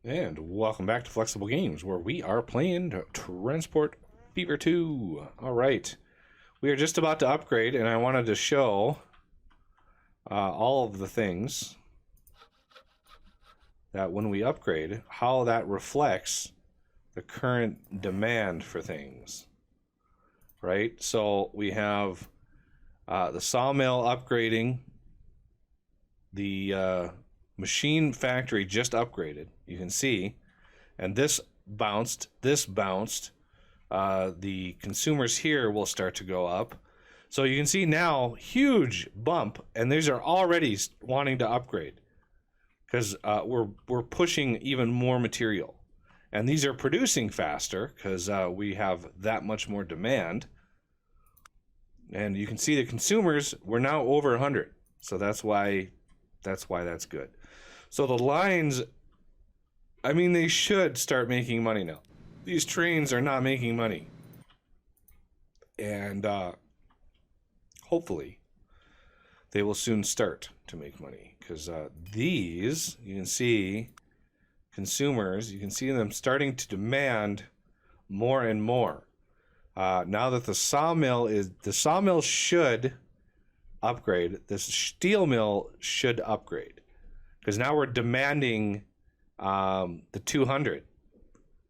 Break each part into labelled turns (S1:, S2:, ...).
S1: And welcome back to Flexible Games, where we are playing Transport Fever 2. Alright, we are just about to upgrade, and I wanted to show all of the things that when we upgrade, how that reflects the current demand for things. Right? So we have the sawmill upgrading, the machine factory just upgraded, you can see, and this bounced. The consumers here will start to go up, so you can see now huge bump, and these are already wanting to upgrade because we're pushing even more material, and these are producing faster because we have that much more demand. And you can see the consumers, we're now over 100, so that's why that's good. So the lines, I mean, they should start making money now. These trains are not making money. And hopefully they will soon start to make money. Because these, you can see, consumers, you can see them starting to demand more and more. Now that the sawmill should upgrade, this steel mill should upgrade. Because now we're demanding the 200.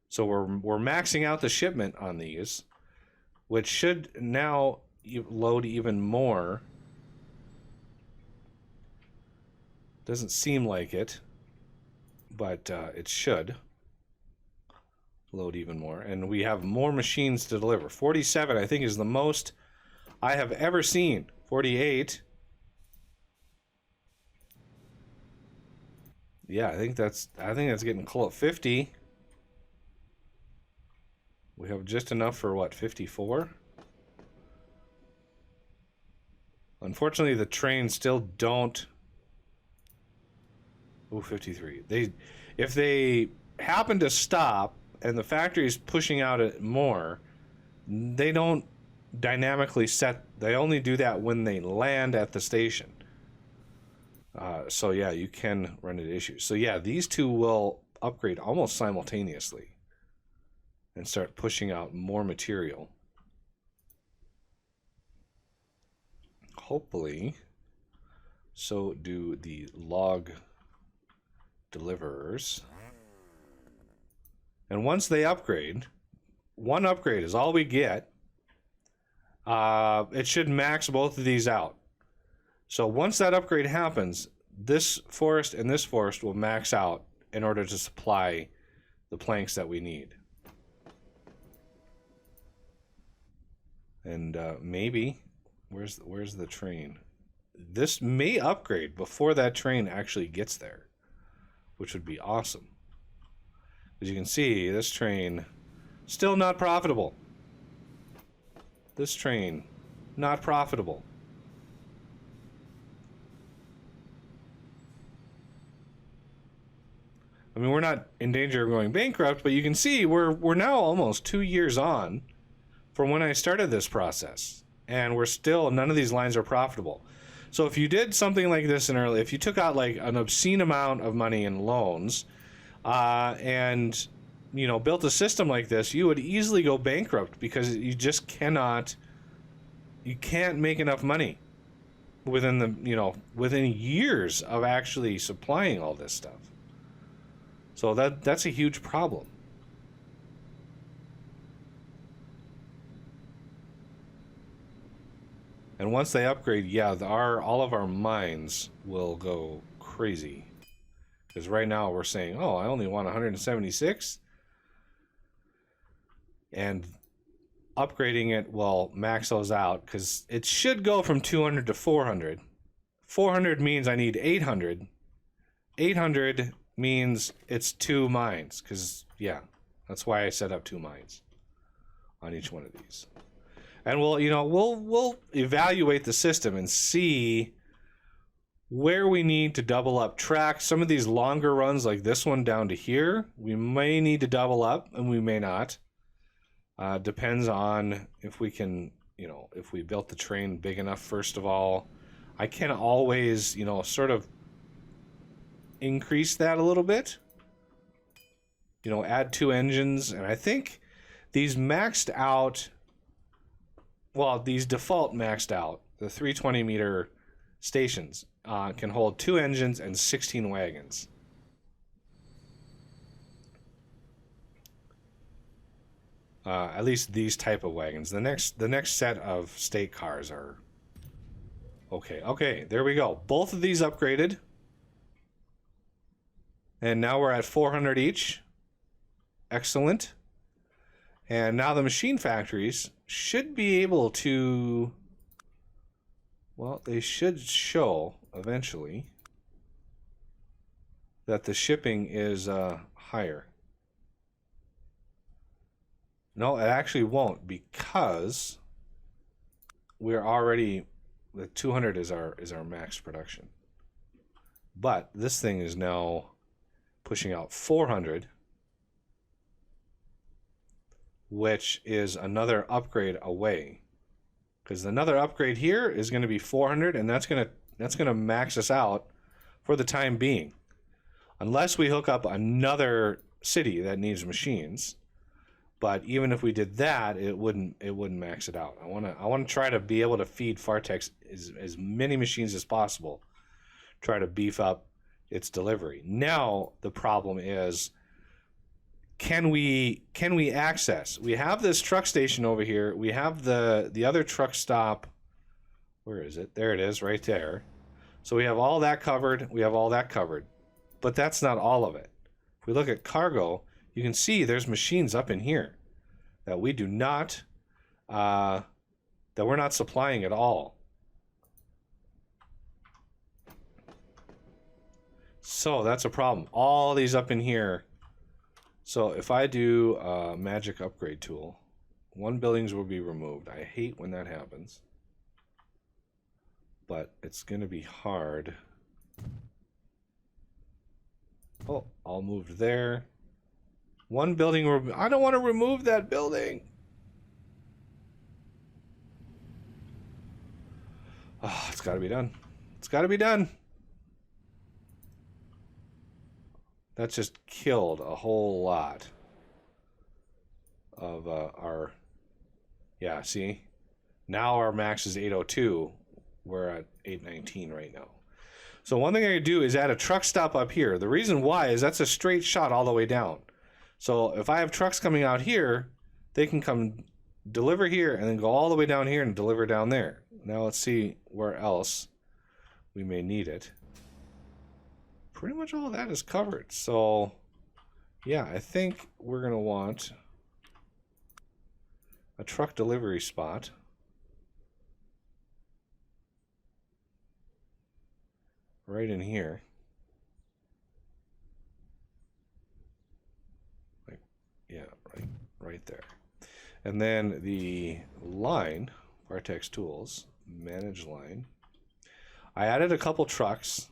S1: So we're maxing out the shipment on these, which should now load even more. Doesn't seem like it, but it should load even more. And we have more machines to deliver. 47, I think, is the most I have ever seen. 48. Yeah, I think that's getting close. 50. We have just enough for what, 54? Unfortunately, the trains still don't. Oh, 53. If they happen to stop and the factory is pushing out more, they don't dynamically set. They only do that when they land at the station. So yeah, you can run into issues. So yeah, these two will upgrade almost simultaneously and start pushing out more material. Hopefully, so do the log deliverers. And once they upgrade, one upgrade is all we get. It should max both of these out. So once that upgrade happens, this forest and this forest will max out in order to supply the planks that we need. And maybe, where's the train? This may upgrade before that train actually gets there, which would be awesome. As you can see, this train still not profitable. This train not profitable. I mean, we're not in danger of going bankrupt, but you can see we're now almost 2 years on from when I started this process, and we're still, none of these lines are profitable. So if you did something like this if you took out like an obscene amount of money in loans, and built a system like this, you would easily go bankrupt because you just can't make enough money within years of actually supplying all this stuff. So that's a huge problem. And once they upgrade, yeah, all of our mines will go crazy. Because right now we're saying, oh, I only want 176. And upgrading it will max those out, because it should go from 200 to 400. 400 means I need 800. 800 means it's 2 mines, because yeah, that's why I set up 2 mines on each one of these. And we'll evaluate the system and see where we need to double up tracks. Some of these longer runs, like this one down to here, we may need to double up, and we may not. Depends on if we can, if we built the train big enough. First of all, I can always, sort of increase that a little bit. you know, add 2 engines, and I think these maxed out, well, these default maxed out, the 320 meter stations can hold 2 engines and 16 wagons. At least these type of wagons. The next set of state cars are okay. Okay, there we go. Both of these upgraded, and now we're at 400 each. Excellent. And now the machine factories should be able to, well, they should show eventually that the shipping is higher. No, it actually won't, because we're already, the 200 is our max production. But this thing is now pushing out 400, which is another upgrade away. Because another upgrade here is going to be 400, and that's going to max us out for the time being, unless we hook up another city that needs machines. But even if we did that, it wouldn't max it out. I want to try to be able to feed Fartex as many machines as possible. Try to beef up its delivery. Now the problem is, can we access? We have this truck station over here. We have the other truck stop. Where is it? There it is, right there. So we have all that covered. We have all that covered. But that's not all of it. If we look at cargo, you can see there's machines up in here that we do not, that we're not supplying at all. So that's a problem. All these up in here. So if I do a magic upgrade tool, 1 buildings will be removed. I hate when that happens, but it's going to be hard. Oh, all moved there. 1 building, I don't want to remove that building. Oh, it's got to be done. It's got to be done. That just killed a whole lot of our, yeah, see? Now our max is 802. We're at 819 right now. So one thing I could do is add a truck stop up here. The reason why is that's a straight shot all the way down. So if I have trucks coming out here, they can come deliver here and then go all the way down here and deliver down there. Now let's see where else we may need it. Pretty much all that is covered. So yeah, I think we're going to want a truck delivery spot. Right in here. Like, yeah, right there. And then the line, Vartex Tools, manage line. I added a couple trucks.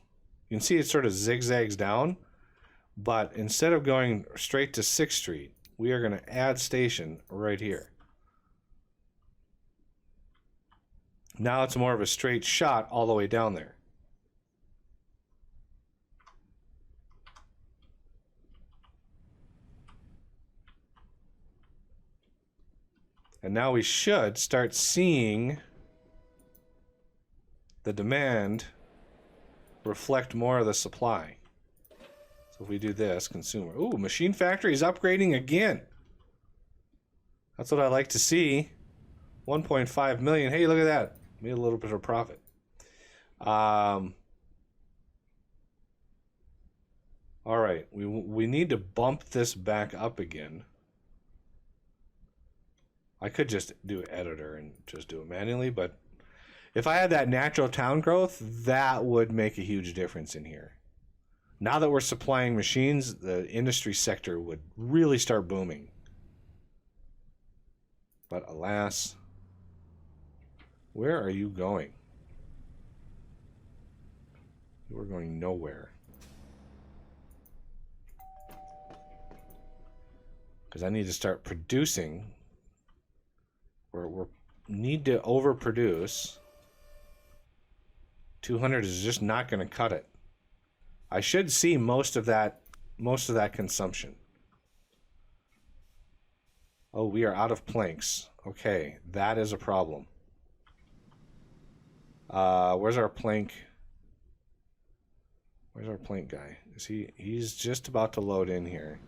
S1: You can see it sort of zigzags down, but instead of going straight to 6th Street, we are going to add station right here. Now it's more of a straight shot all the way down there. And now we should start seeing the demand reflect more of the supply. So if we do this, consumer. Ooh, machine factory is upgrading again. That's what I like to see. 1.5 million. Hey, look at that. Made a little bit of profit. All right, we need to bump this back up again. I could just do editor and just do it manually, but if I had that natural town growth, that would make a huge difference in here. Now that we're supplying machines, the industry sector would really start booming. But alas, where are you going? You are going nowhere. Because I need to start producing. We need to overproduce. 200 is just not going to cut it. I should see most of that consumption. Oh, we are out of planks. Okay, that is a problem. Where's our plank? Where's our plank guy? Is he's just about to load in here.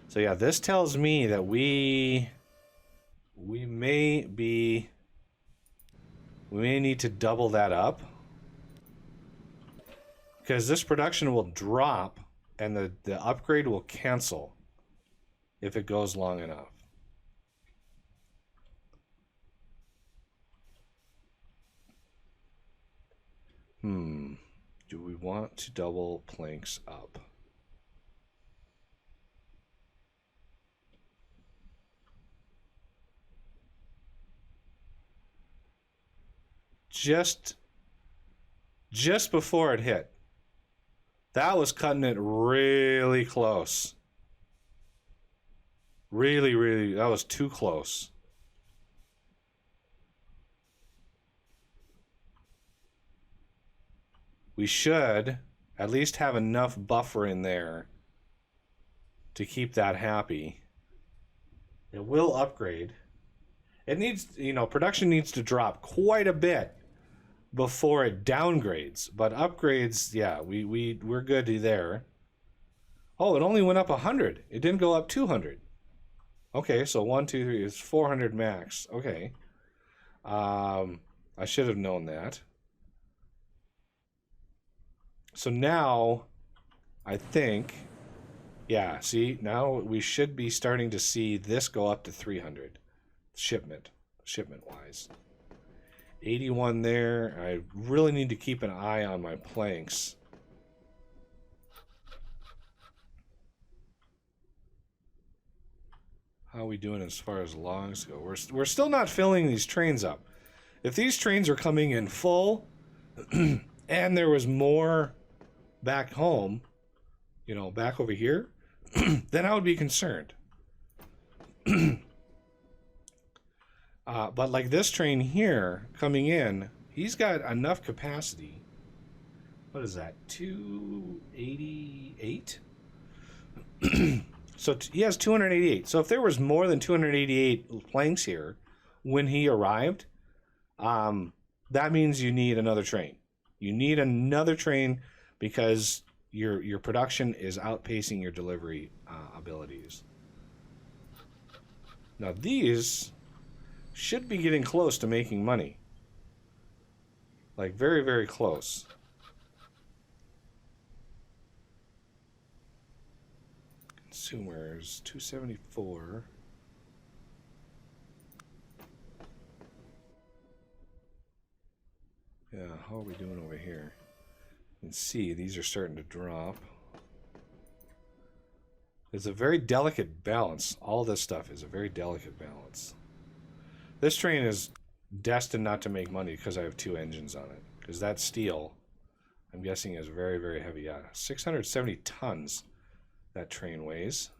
S1: So yeah, this tells me that we may need to double that up, because this production will drop and the upgrade will cancel if it goes long enough. Do we want to double planks up? Just before it hit. That was cutting it really close. Really, that was too close. We should at least have enough buffer in there to keep that happy. It will upgrade. It needs, production needs to drop quite a bit before it downgrades. But upgrades, yeah, we're good there. Oh, it only went up 100. It didn't go up 200. Okay, so 1, 2, 3 is 400 max. Okay. I should have known that. So now, I think, yeah, see, now we should be starting to see this go up to 300 shipment-wise. 81 there. I really need to keep an eye on my planks. How are we doing as far as logs go? We're still not filling these trains up. If these trains are coming in full and there was more back home, back over here, then I would be concerned. But like this train here coming in, he's got enough capacity. What is that? 288? So he has 288. So if there was more than 288 planks here when he arrived, that means you need another train. You need another train because your production is outpacing your delivery abilities. Now these should be getting close to making money. Like very, very close. Consumers, 274. Yeah, how are we doing over here? You can see these are starting to drop. It's a very delicate balance. All this stuff is a very delicate balance. This train is destined not to make money because I have 2 engines on it. Because that steel, I'm guessing, is very, very heavy. Yeah, 670 tons that train weighs.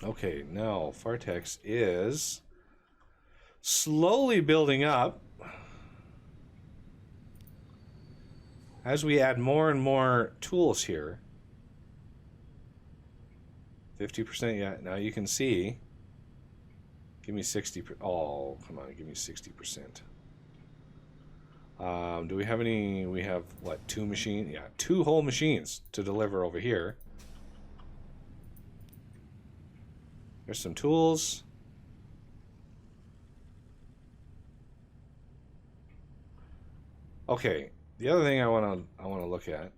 S1: Okay, now Fartex is slowly building up. As we add more and more tools here. 50%, yeah, now you can see. Give me 60%. Oh, come on, give me 60%. Do we have any? We have, what, 2 machines? Yeah, 2 whole machines to deliver over here. There's some tools. Okay, the other thing I want to look at.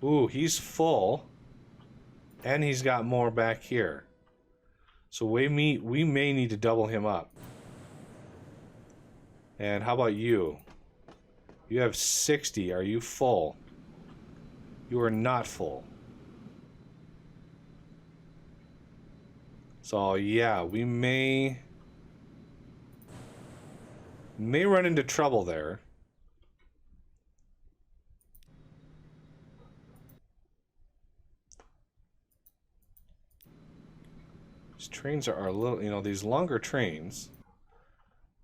S1: Ooh, he's full. And he's got more back here. So we may need to double him up. And how about you? You have 60. Are you full? You are not full. So yeah, we may run into trouble there. These trains are a little, these longer trains.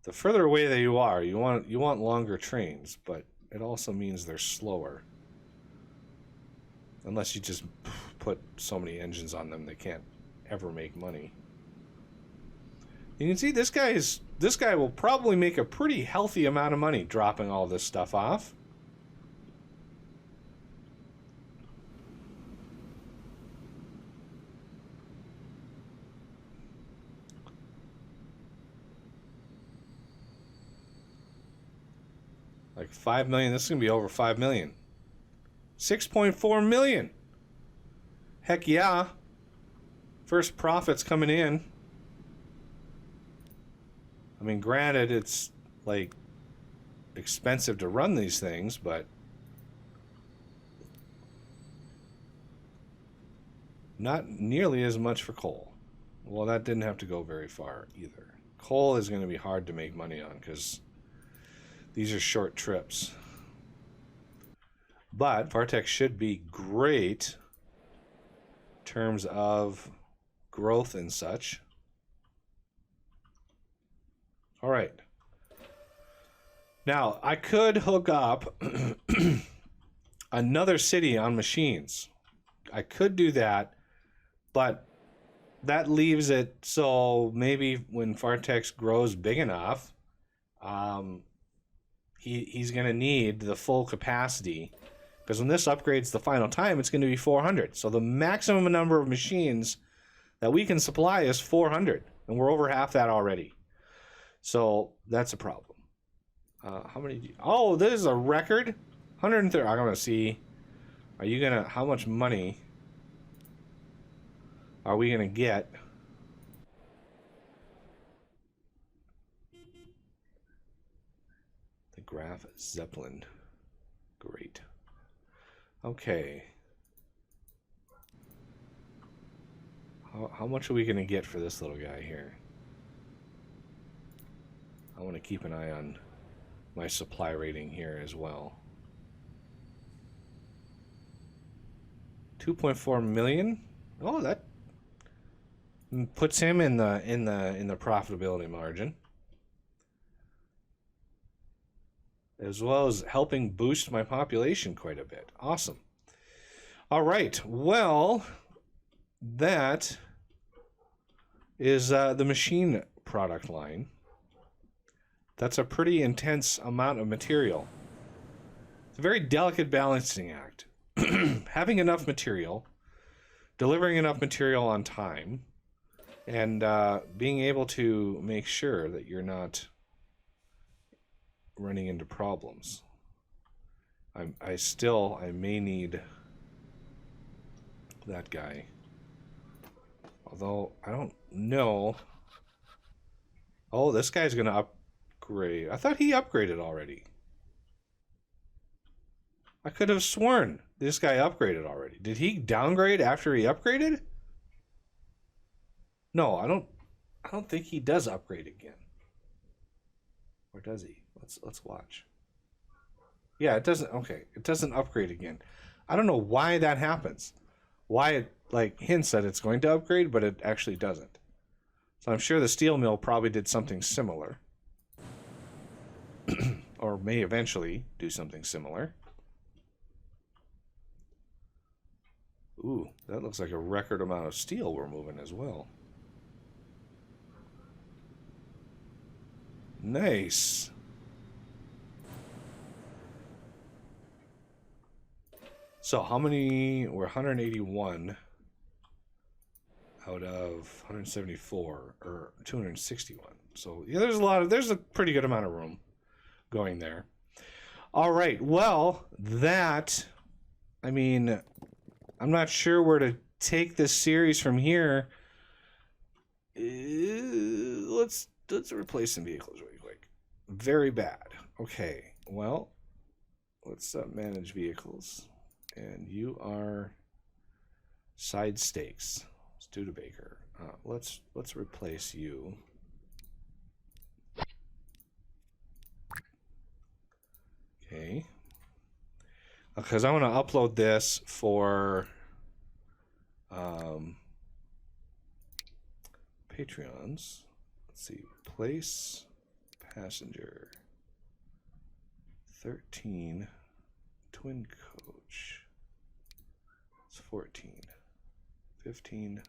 S1: The further away that you are, you want longer trains, but it also means they're slower. Unless you just put so many engines on them, they can't ever make money. You can see this guy will probably make a pretty healthy amount of money dropping all this stuff off. Like 5 million. This is going to be over 5 million. 6.4 million. Heck yeah. First profits coming in. I mean, granted, it's like expensive to run these things, but not nearly as much for coal. Well, that didn't have to go very far either. Coal is going to be hard to make money on because these are short trips. But Vartex should be great in terms of growth and such. All right. Now, I could hook up another city on machines. I could do that, but that leaves it so maybe when Vartex grows big enough, he's going to need the full capacity, because when this upgrades the final time, it's going to be 400. So the maximum number of machines that we can supply is 400, and we're over half that already. So that's a problem. How many do you... Oh, this is a record. 130. I'm going to see. Are you going to... How much money are we going to get? The Graf Zeppelin. Great. Okay. How much are we going to get for this little guy here? I want to keep an eye on my supply rating here as well. 2.4 million. Oh, that puts him in the profitability margin, as well as helping boost my population quite a bit. Awesome. All right. Well, that is the machine product line. That's a pretty intense amount of material. It's a very delicate balancing act. Having enough material, delivering enough material on time, and being able to make sure that you're not running into problems. I may need that guy. Although, I don't know. Oh, this guy's going to upgrade. I thought he upgraded already. I could have sworn this guy upgraded already. Did he downgrade after he upgraded? No, I don't think he does upgrade again. Or does he? Let's watch. Yeah, it doesn't. Okay, it doesn't upgrade again. I don't know why that happens. Why it like hints that it's going to upgrade, but it actually doesn't. So I'm sure the steel mill probably did something similar. Or may eventually do something similar. Ooh, that looks like a record amount of steel we're moving as well. Nice. So how many? We're 181 out of 174, or 261. So yeah, there's a pretty good amount of room going there. All right. Well, I mean, I'm not sure where to take this series from here. Let's replace some vehicles really quick. Very bad. Okay. Well, let's manage vehicles. And you are side stakes. Studebaker. Let's replace you. Okay. Because I want to upload this for Patreons. Let's see. Place passenger 13 twin coach. It's 14, 15,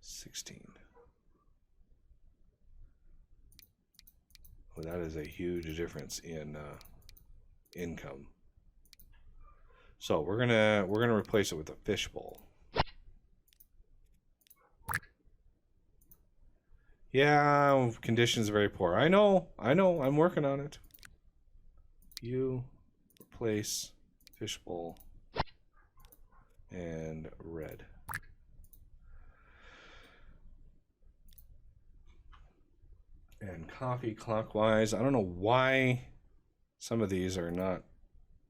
S1: 16. Well, that is a huge difference in income. So we're gonna replace it with a fishbowl. Yeah, conditions are very poor. I know, I'm working on it. You replace fishbowl and red. And coffee clockwise. I don't know why some of these are not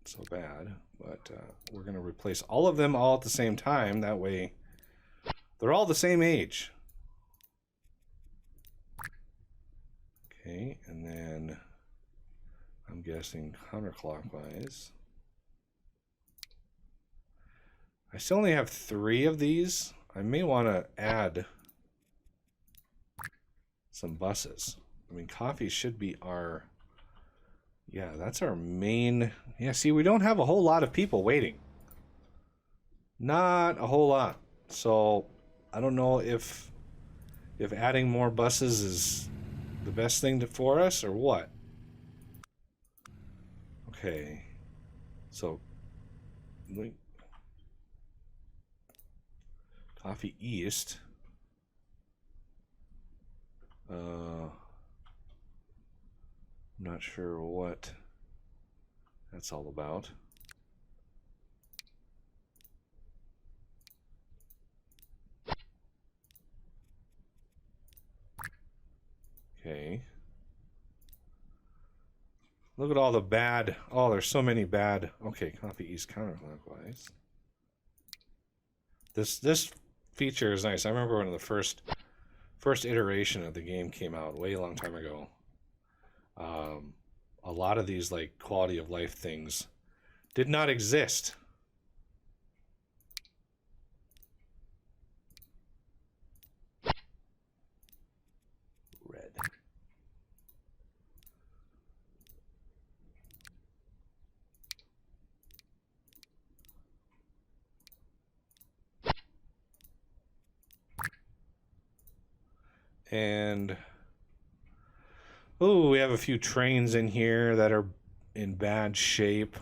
S1: so bad, but we're going to replace all of them all at the same time. That way they're all the same age. Okay, and then I'm guessing counterclockwise. I still only have 3 of these. I may want to add some buses. I mean, coffee should be our... Yeah, that's our main... Yeah, see, we don't have a whole lot of people waiting. Not a whole lot. So, I don't know if adding more buses is the best thing for us or what. Okay. So, Coffee East. I'm not sure what that's all about. Okay. Look at all the bad. Oh, there's so many bad. Okay, Coffee East counterclockwise. This feature is nice. I remember when the first iteration of the game came out way a long time ago. A lot of these like quality of life things did not exist. Red. And oh, we have a few trains in here that are in bad shape.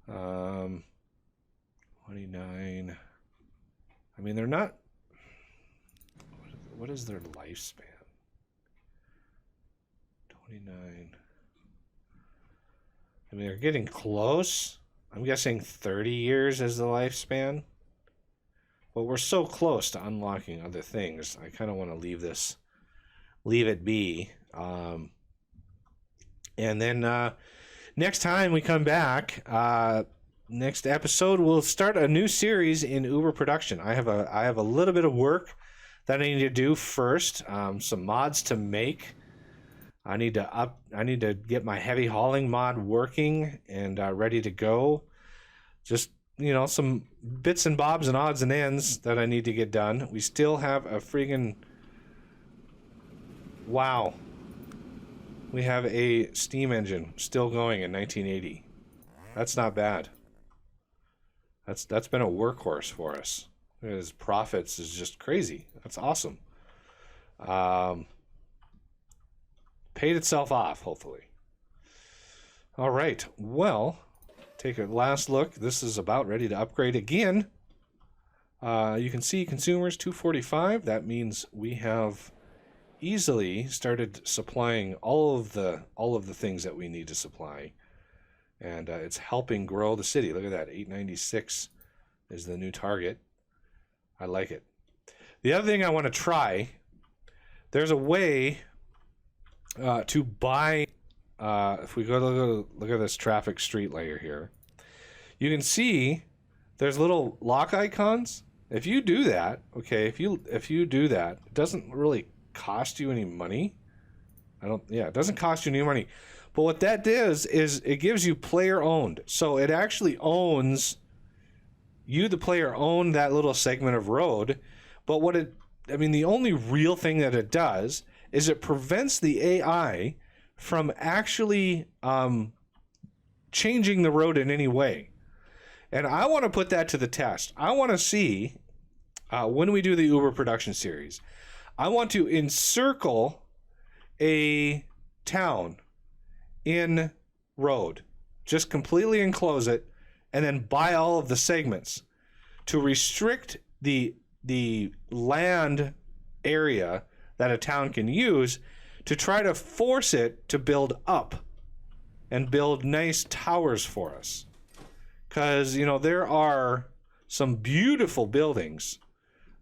S1: 29. I mean, they're not... What is their lifespan? 29. I mean, they're getting close. I'm guessing 30 years is the lifespan. But we're so close to unlocking other things. I kind of want to leave it be. And then next time we come back, next episode, we'll start a new series in Uber production. I have a little bit of work that I need to do first. Some mods to make. I need to get my heavy hauling mod working and ready to go. Just, you know, some bits and bobs and odds and ends that I need to get done. We still have a friggin' wow. We have a steam engine still going in 1980. That's not bad. That's been a workhorse for us. His profits is just crazy. That's awesome. Paid itself off, hopefully. All right. Well, take a last look. This is about ready to upgrade again. You can see consumers 245. That means we have easily started supplying all of the things that we need to supply, and it's helping grow the city. Look at that. 896 is the new target. I like it. The other thing I want to try, there's a way to buy. If we go to look at this traffic street layer here, you can see there's little lock icons. If you do that, okay, if you do that, it doesn't really cost you any money. It doesn't cost you any money. But what that does is it gives you player owned. So it actually owns you, the player, own that little segment of road. But the only real thing that it does is it prevents the AI from actually changing the road in any way. And I want to put that to the test. I want to see when we do the Uber production series, I want to encircle a town in road, just completely enclose it, and then buy all of the segments to restrict the land area that a town can use to try to force it to build up and build nice towers for us. Because, you know, there are some beautiful buildings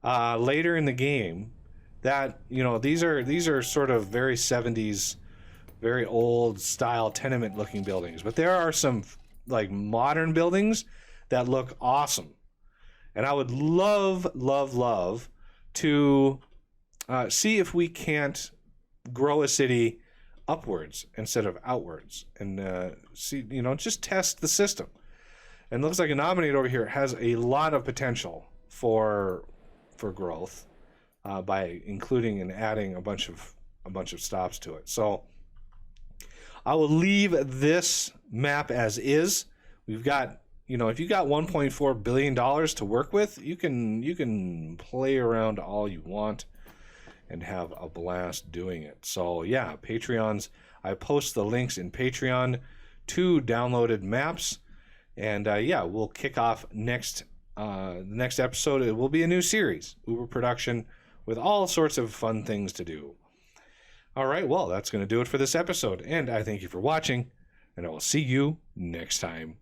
S1: later in the game that, you know, these are sort of very 70s, very old style tenement looking buildings. But there are some like modern buildings that look awesome. And I would love to see if we can't grow a city upwards instead of outwards, and see, you know, just test the system. And it looks like Nominate over here has a lot of potential for growth by including and adding a bunch of stops to it. So I will leave this map as is. We've got, you know, if you got $1.4 billion to work with, you can play around all you want and have a blast doing it. So yeah, Patreons, I post the links in Patreon to downloaded maps, and yeah, we'll kick off the next episode. It will be a new series, Uber production, with all sorts of fun things to do. All right, well, that's going to do it for this episode, and I thank you for watching, and I will see you next time.